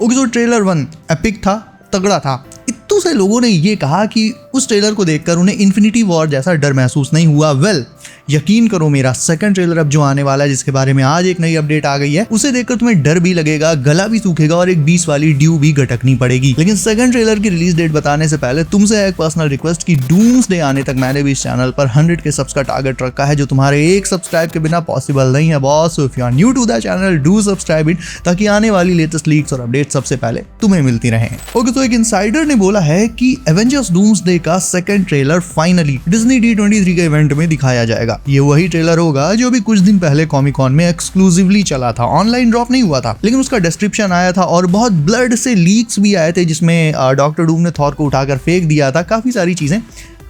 Okay, जो trailer 1 epic था, तगड़ा था। इतने से लोगों ने ये कहा कि उस ट्रेलर को देखकर उन्हें इन्फिनिटी वॉर जैसा डर महसूस नहीं हुआ। वेल, यकीन करो मेरा, सेकंड ट्रेलर अब जो आने वाला है, जिसके बारे में आज एक नई अपडेट आ गई है, उसे देखकर तुम्हें डर भी लगेगा, गला भी सूखेगा और एक 20 वाली ड्यू भी गटकनी पड़ेगी। लेकिन सेकंड ट्रेलर की रिलीज डेट बताने से पहले तुमसे एक पर्सनल रिक्वेस्ट कि डूम्सडे आने तक मैंने भी इस चैनल पर 100 के सब्स का टारगेट रखा है, जो तुम्हारे एक सब्सक्राइब के बिना पॉसिबल नहीं है boss. If you are new to the channel, do subscribe it, ताकि आने वाली लेटेस्ट लीक्स और अपडेट सबसे पहले तुम्हें मिलती रहे। ओके, तो एक इनसाइडर ने बोला है कि एवेंजर्स डूम्सडे का second trailer finally Disney D23 के इवेंट में दिखाया जाएगा। ये वही ट्रेलर होगा जो भी कुछ दिन पहले कॉमिक कॉन में एक्सक्लूसिवली चला था, ऑनलाइन ड्रॉप नहीं हुआ था, लेकिन उसका डिस्क्रिप्शन आया था और बहुत ब्लड से लीक्स भी आए थे, जिसमें डॉक्टर डूम ने थॉर को उठाकर फेंक दिया था। काफी सारी चीजें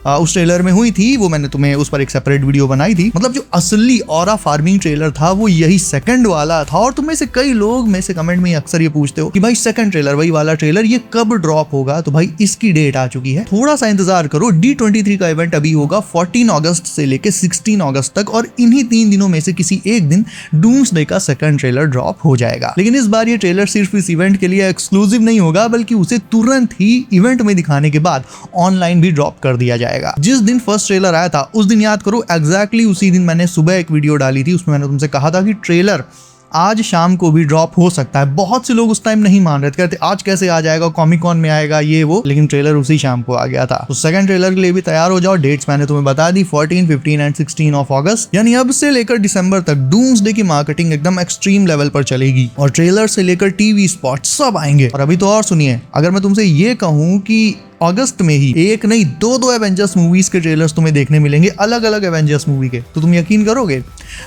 उस ट्रेलर में हुई थी, वो मैंने तुम्हें उस पर एक सेपरेट वीडियो बनाई थी। मतलब जो असली ऑरा फार्मिंग ट्रेलर था वो यही सेकंड वाला था। और तुम में से कई लोग में से कमेंट में अक्सर ये पूछते हो कि भाई सेकंड ट्रेलर, वही वाला ट्रेलर, ये कब ड्रॉप होगा? तो भाई इसकी डेट आ चुकी है, थोड़ा सा इंतजार करो। D23 का इवेंट अभी होगा 14 अगस्त से लेके 16 अगस्त तक, और इन्हीं 3 दिनों में से किसी एक दिन डूम्सडे का सेकंड ट्रेलर ड्रॉप हो जाएगा। लेकिन इस बार ये ट्रेलर सिर्फ इस इवेंट के लिए एक्सक्लूसिव नहीं होगा, बल्कि उसे तुरंत ही इवेंट में दिखाने के बाद ऑनलाइन भी ड्रॉप कर दिया जाएगा। जिस दिन फर्स्ट ट्रेलर आया था उस दिन याद करो, एग्जैक्टली उसी दिन मैंने सुबह एक वीडियो डाली थी, उसमें मैंने तुमसे कहा था कि ट्रेलर आज शाम को भी ड्रॉप हो सकता है। बहुत से लोग उस टाइम नहीं मान रहे थे, कहते आज कैसे आ जाएगा, कॉमिक कॉन में आएगा ये वो, लेकिन ट्रेलर उसी शाम को आ गया था। तो सेकंड ट्रेलर के लिए भी तैयार हो जाओ। डेट्स मैंने तुम्हें बता दी, 14, 15 एंड 16 ऑफ अगस्त, यानी अब से लेकर दिसंबर तक डूम्सडे की मार्केटिंग एकदम एक्सट्रीम लेवल पर चलेगी और ट्रेलर से लेकर टीवी स्पॉट सब आएंगे। और अभी तो और सुनिए, अगर मैं तुमसे ये कहूं कि अगस्त में ही एक नहीं दो एवेंजर्स मूवीज के ट्रेलर्स तुम्हें देखने मिलेंगे, अलग अलग एवेंजर्स मूवी के, तो तुम यकीन करोगे?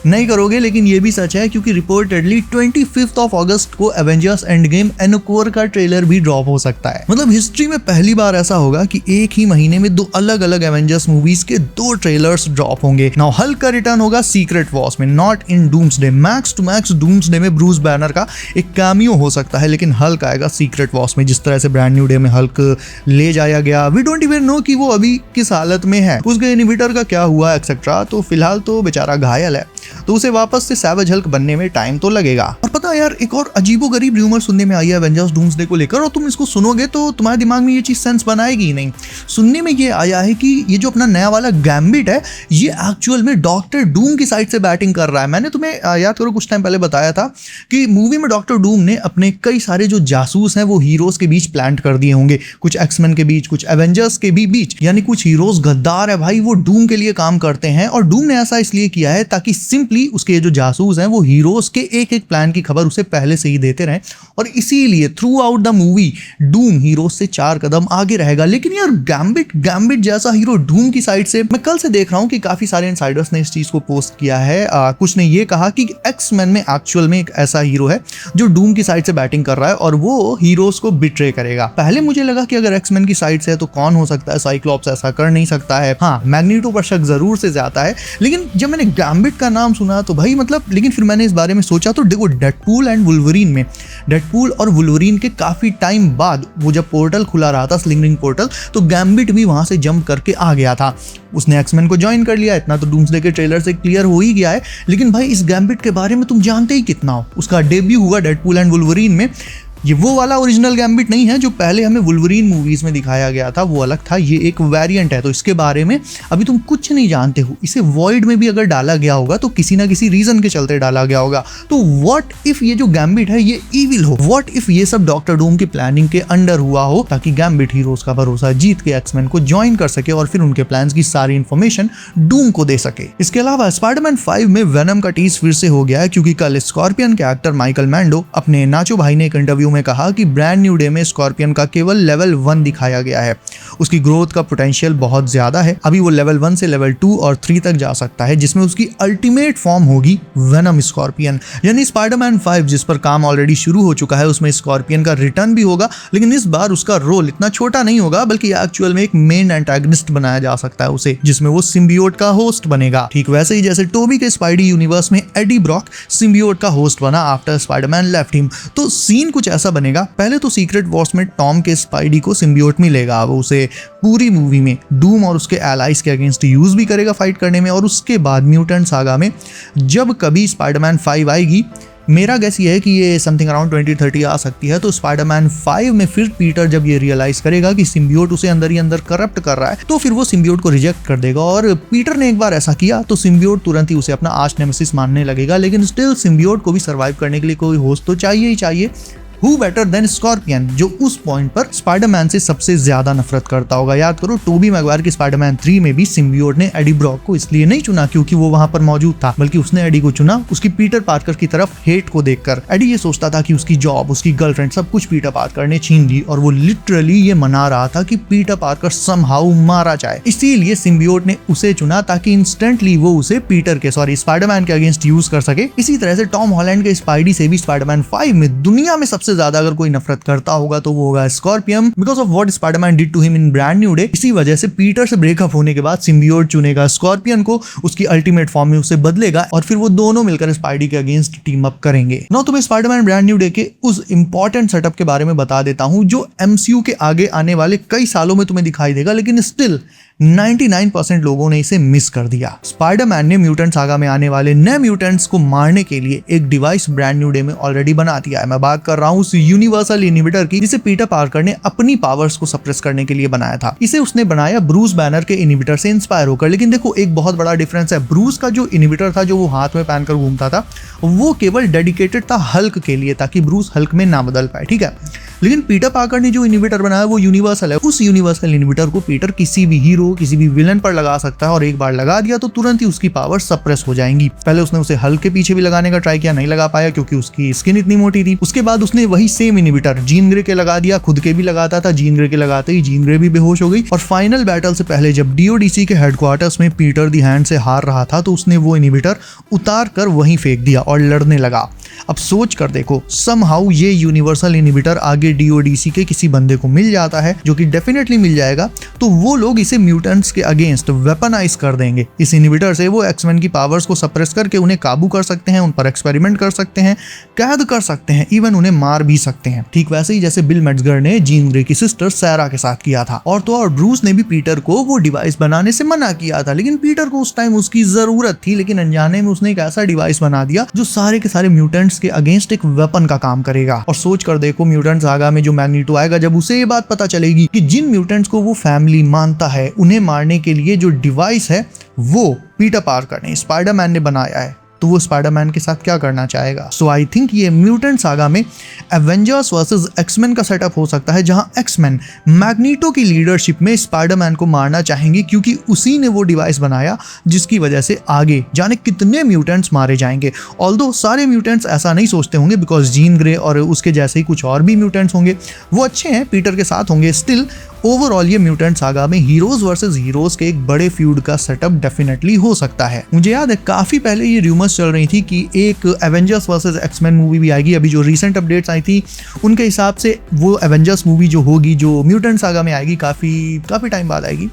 नहीं करोगे, लेकिन ये भी सच है, क्योंकि रिपोर्टेडली 25 ऑफ अगस्त को एवेंजर्स एंड गेम एनकोर का ट्रेलर भी ड्रॉप हो सकता है। मतलब हिस्ट्री में पहली बार ऐसा होगा कि एक ही महीने में 2 अलग अलग एवेंजर्स मूवीज के 2 ट्रेलर्स ड्रॉप होंगे। नाउ हल्क का रिटर्न होगा सीक्रेट वॉर्स में, not in Doomsday. Max to max Doomsday में ब्रूस बैनर का एक कैमियो हो सकता है, लेकिन हल्क आएगा सीक्रेट वॉर्स में। जिस तरह से ब्रांड न्यू डे में हल्क ले जाया गया, वी डोंट इवन नो कि वो अभी किस हालत में है, उसके इनहिबिटर का क्या हुआ एक्सेट्रा। तो फिलहाल तो बेचारा घायल है, तो उसे वापस से सैवेज हल्क बनने में टाइम तो लगेगा। और पता है यार, एक और अजीबोगरीब र्यूमर सुनने में आई है एवेंजर्स डूम्सडे को लेकर, और तुम इसको सुनोगे तो तुम्हारे दिमाग में ये चीज सेंस बनाएगी ही नहीं। सुनने में ये आया है कि ये जो अपना नया वाला गैम्बिट है, ये एक्चुअल में डॉक्टर डूम की साइड से बैटिंग कर रहा है। मैंने तुम्हें याद करो कुछ टाइम पहले बताया था कि मूवी में डॉक्टर डूम ने अपने कई सारे जो जासूस हैं वो हीरोज के बीच प्लांट कर दिए होंगे, कुछ एक्समैन के बीच, कुछ एवेंजर्स के भी बीच, यानी कुछ हीरोज गद्दार है भाई, वो डूम के लिए काम करते हैं। और डूम ने ऐसा इसलिए किया है ताकि सिंपली उसके जो जासूस हैं वो हीरोज के एक एक प्लान की खबर उसे पहले से ही देते रहें, और इसीलिए through out the movie Doom heroes से 4 कदम आगे रहेगा। लेकिन यार गैम्बिट जैसा हीरो डूम की साइड से, मैं कल से देख रहा हूं कि काफी सारे इनसाइडर्स ने इस चीज को पोस्ट किया है। कुछ ने ये कहा कि एक्समैन में एक्चुअल में एक ऐसा हीरो है जो डूम की साइड से बैटिंग कर रहा है और वो हीरोज को बिट्रे करेगा। पहले मुझे लगा कि अगर एक्समैन की साइड से है तो कौन हो सकता है, साइक्लॉप्स ऐसा कर नहीं सकता है। हाँ, मैग्नीटो पर शक जरूर से जाता है, लेकिन जब मैंने गैम्बिट का नाम सुना तो भाई मतलब, लेकिन फिर मैंने इस बारे में सोचा तो देखो, डेडपूल एंड वुल्वरीन में, डेडपूल और वुल्वरीन के काफी टाइम बाद वो जब पोर्टल खुला रहा था, स्लिंगरिंग पोर्टल, तो गैम्बिट भी वहां से जंप करके आ गया था, उसने एक्समैन को ज्वाइन कर लिया। इतना तो डूम्सडे के ट्रेलर से क्लियर हो ही गया है। लेकिन भाई इस गैम्बिट के बारे में तुम जानते ही कितना हो। उसका डेब्यू हुआ डेडपूल एंड वुल्वरीन में। ये वो वाला ओरिजिनल गैम्बिट नहीं है जो पहले हमें वुल्वरीन मूवीज में दिखाया गया था, वो अलग था, ये एक वेरिएंट है। तो इसके बारे में अभी तुम कुछ नहीं जानते हो। इसे वॉइड में भी अगर डाला गया होगा तो किसी ना किसी रीजन के चलते डाला गया होगा। तो व्हाट इफ ये जो गैम्बिट है ये इविल हो? व्हाट इफ ये सब डॉक्टर डूम की प्लानिंग के अंडर हुआ हो, ताकि गैम्बिट हीरोज का भरोसा जीत के एक्समैन को ज्वाइन कर सके और फिर उनके प्लान्स की सारी इंफॉर्मेशन डूम को दे सके। इसके अलावा स्पाइडरमैन 5 में वेनम का टीज फिर से हो गया है, क्योंकि कल स्कॉर्पियन के एक्टर माइकल मैंडो अपने नाचो भाई ने एक इंटरव्यू में कहा कि ब्रांड न्यू डे में स्कॉर्पियन का केवल लेवल 1 दिखाया गया है। उसकी ग्रोथ का पोटेंशियल बहुत ज्यादा है। अभी वो लेवल 1 से लेवल 2 और 3 तक जा सकता है, जिसमें उसकी अल्टीमेट फॉर्म होगी वेनम स्कॉर्पियन। यानी स्पाइडरमैन 5 जिस पर काम ऑलरेडी शुरू हो चुका है, उसमें स्कॉर्पियन का रिटर्न भी होगा, लेकिन इस बार उसका रोल इतना छोटा नहीं होगा, बल्कि एक्चुअल में एक मेन एंटागनिस्ट बनाया जा सकता है उसे, जिसमें वो सिम्बियोट का होस्ट बनेगा। ठीक वैसे ही जैसे टोबी के स्पाइडी यूनिवर्स में एडी ब्रॉक सिम्बियोट का होस्ट बना आफ्टर स्पाइडरमैन लेफ्ट हिम। तो सीन कुछ ऐसा बनेगा, पहले तो सीक्रेट वॉर्स में टॉम के स्पाइडी को सिम्बियोट मिलेगा, वो उसे पूरी मूवी में डूम और उसके एलाइज के अगेंस्ट यूज भी करेगा फाइट करने में, और उसके बाद म्यूटेंट सागा में जब कभी स्पाइडरमैन 5 आएगी मेरा गेस ये है कि ये समथिंग अराउंड 2030 आ सकती है। तो स्पाइडरमैन 5 में फिर पीटर जब ये रियलाइज करेगा कि सिम्बियोट उसे अंदर ही अंदर करप्ट कर रहा है, तो फिर वो सिम्बियोट को रिजेक्ट कर देगा। और पीटर ने एक बार ऐसा किया तो सिम्बियोट तुरंत ही उसे अपना आर्च नेमेसिस मानने लगेगा। लेकिन स्टिल सिम्बियोट को भी सर्वाइव करने के लिए कोई होस्ट तो चाहिए ही चाहिए। Who better than स्कॉर्पियन, जो उस पॉइंट पर स्पाइडरमैन से सबसे ज्यादा नफरत करता होगा। याद करो टोबी मैगवायर की स्पाइडरमैन 3 में भी सिम्बियोट ने एडी ब्रॉक को इसलिए नहीं चुना क्योंकि वो वहां पर मौजूद था, बल्कि उसने एडी को चुना उसकी पीटर पार्कर की तरफ हेट को देखकर। एडी ये सोचता था कि उसकी जॉब, उसकी गर्लफ्रेंड, सब कुछ पीटर पार्कर ने छीन ली और वो लिटरली ये मना रहा था कि पीटर पार्कर समहाउ मारा जाए। इसीलिए सिम्बियोट ने उसे चुना ताकि इंस्टेंटली वो उसे स्पाइडरमैन के अगेंस्ट यूज कर सके। इसी तरह से टॉम हॉलैंड के स्पाइडी से भी स्पाइडरमैन 5 में दुनिया में सबसे ज्यादा अगर कोई नफरत करता होगा तो वो होगा Scorpion, because of what Spiderman did to him in brand new day. इसी वजह से पीटर से ब्रेकअप होने के बाद सिम्बियोट चुनेगा स्कॉर्पियन को, उसकी अल्टीमेट फॉर्म में उसे बदलेगा और फिर वो दोनों मिलकर स्पाइडी के अगेंस्ट टीम अप करेंगे। ना तुम्हें स्पाइडरमैन ब्रांड न्यू डे के उस इंपॉर्टेंट सेटअप के बारे में बता देता हूं जो एमसीयू के आगे आने वाले कई सालों में तुम्हें दिखाई देगा, लेकिन स्टिल 99% लोगों ने इसे मिस कर दिया। स्पाइडरमैन ने म्यूटेंट सागा में आने वाले नए म्यूटेंट्स को मारने के लिए एक डिवाइस ब्रांड न्यू डे में ऑलरेडी बना दिया है। मैं बात कर रहा हूँ उस यूनिवर्सल इनहिबिटर की जिसे पीटर पार्कर ने अपनी पावर्स को सप्रेस करने के लिए बनाया था। इसे उसने बनाया ब्रूस बैनर के इनहिबिटर से इंस्पायर होकर। लेकिन देखो एक बहुत बड़ा डिफरेंस है, ब्रूस का जो इनहिबिटर था जो वो हाथ में पहनकर घूमता था वो केवल डेडिकेटेड था हल्क के लिए ताकि ब्रूस हल्क में ना बदल पाए, ठीक है। लेकिन पीटर पार्कर ने जो इनहिबिटर बनाया वो यूनिवर्सल है। उस यूनिवर्सल इनहिबिटर को पीटर किसी भी हीरो, किसी भी विलन पर लगा सकता है और एक बार लगा दिया तो तुरंत ही उसकी पावर सप्रेस हो जाएंगी। पहले उसने उसे हल्क के पीछे भी लगाने का ट्राई किया, नहीं लगा पाया क्योंकि उसकी स्किन इतनी मोटी थी। उसके बाद उसने वही सेम इनहिबिटर जीन ग्रे के लगा दिया, खुद के भी लगाता था, जीन ग्रे के लगाते ही जीन ग्रे भी बेहोश हो गई। और फाइनल बैटल से पहले जब डीओडीसी के हेडक्वार्टर्स में पीटर दी हैंड से हार रहा था तो उसने वो इनहिबिटर उतार कर वहीं फेंक दिया और लड़ने लगा। अब सोच कर देखो, समहाउ ये यूनिवर्सल इनहिबिटर आगे डीओडीसी के किसी बंदे को मिल जाता है, जो कि डेफिनेटली मिल जाएगा, तो वो लोग इसे म्यूटेंट्स के अगेंस्ट वेपनाइज कर देंगे। इस इनहिबिटर से वो एक्समैन की पावर्स को सप्रेस करके उन्हें काबू कर सकते हैं, उन पर एक्सपेरिमेंट कर सकते हैं, कैद कर सकते हैं, इवन उन्हें मार भी सकते हैं। ठीक वैसे ही जैसे बिल मेट्जगर ने जीन ग्रे की सिस्टर सैरा के साथ किया था। और तो और ब्रूस ने भी पीटर को वो डिवाइस बनाने से मना किया था, लेकिन पीटर को उस टाइम उसकी जरूरत थी। लेकिन अनजाने में उसने एक ऐसा डिवाइस बना दिया जो सारे के सारे म्यूटेंट्स के अगेंस्ट एक वेपन का काम करेगा। और सोच कर देखो म्यूटेंट सागा में जो मैग्नीटो आएगा, जब उसे ये बात पता चलेगी कि जिन म्यूटेंट्स को वो फैमिली मानता है उन्हें मारने के लिए जो डिवाइस है वो पीटर पार्कर ने, स्पाइडरमैन ने बनाया है, तो वो स्पाइडरमैन के साथ क्या करना चाहेगा। सो आई थिंक ये म्यूटेंट सागा में एवेंजर्स वर्सेस एक्समैन का सेटअप हो सकता है, जहां एक्समैन मैग्नीटो की लीडरशिप में स्पाइडरमैन को मारना चाहेंगे क्योंकि उसी ने वो डिवाइस बनाया जिसकी वजह से आगे जाने कितने म्यूटेंट्स मारे जाएंगे। ऑल्दो सारे म्यूटेंट्स ऐसा नहीं सोचते होंगे, बिकॉज जीन ग्रे और उसके जैसे ही कुछ और भी म्यूटेंट्स होंगे, वो अच्छे हैं, पीटर के साथ होंगे। स्टिल ओवरऑल ये म्यूटेंट सागा में हीरोज वर्सेस हीरोज के एक बड़े फ्यूड का सेटअप डेफिनेटली हो सकता है। मुझे याद है काफी पहले ये रूमर्स चल रही थी कि एक एवेंजर्स वर्सेस एक्समैन मूवी भी आएगी। अभी जो रिसेंट अपडेट्स आई थी उनके हिसाब से वो एवेंजर्स मूवी जो होगी, जो म्यूटेंट सागा में आएगी, काफी टाइम बाद आएगी।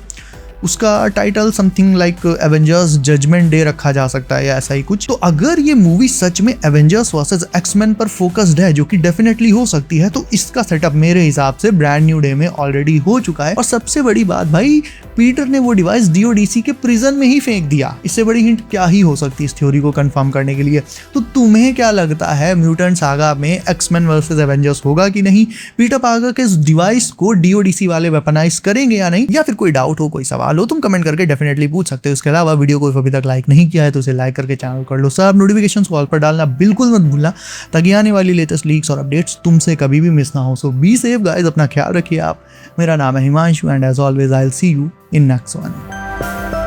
उसका title something like Avengers Judgment Day रखा जा सकता है या ऐसा ही कुछ। तो अगर ये मूवी सच में एवेंजर्स वर्सेस एक्समैन पर फोकस्ड है, जो कि डेफिनेटली हो सकती है, तो इसका सेटअप मेरे हिसाब से ब्रांड न्यू डे में ऑलरेडी हो चुका है। और सबसे बड़ी बात भाई, पीटर ने वो डिवाइस डीओडीसी के प्रिजन में ही फेंक दिया। इससे बड़ी हिंट क्या ही हो सकती है इस थ्योरी को कंफर्म करने के लिए। तो तुम्हें क्या लगता है, म्यूटेंट सागा में एक्समैन वर्सेस एवेंजर्स होगा कि नहीं? पीटर पार्कर के इस डिवाइस को डीओडीसी वाले वेपनाइज करेंगे या नहीं? या फिर कोई डाउट हो, कोई सवाल हो, तुम कमेंट करके डेफिनेटली पूछ सकते हो। इसके अलावा वीडियो को अभी तक लाइक नहीं किया है तो उसे लाइक करके चैनल कर लो। सब नोटिफिकेशन कॉल पर डालना बिल्कुल मत भूलना ताकि आने वाली लेटेस्ट लीक्स और अपडेट्स तुमसे कभी भी मिस ना हो। सो बी सेफ गाइस, अपना ख्याल रखिए आप। मेरा नाम है Himanshu and as always I will see you in next one.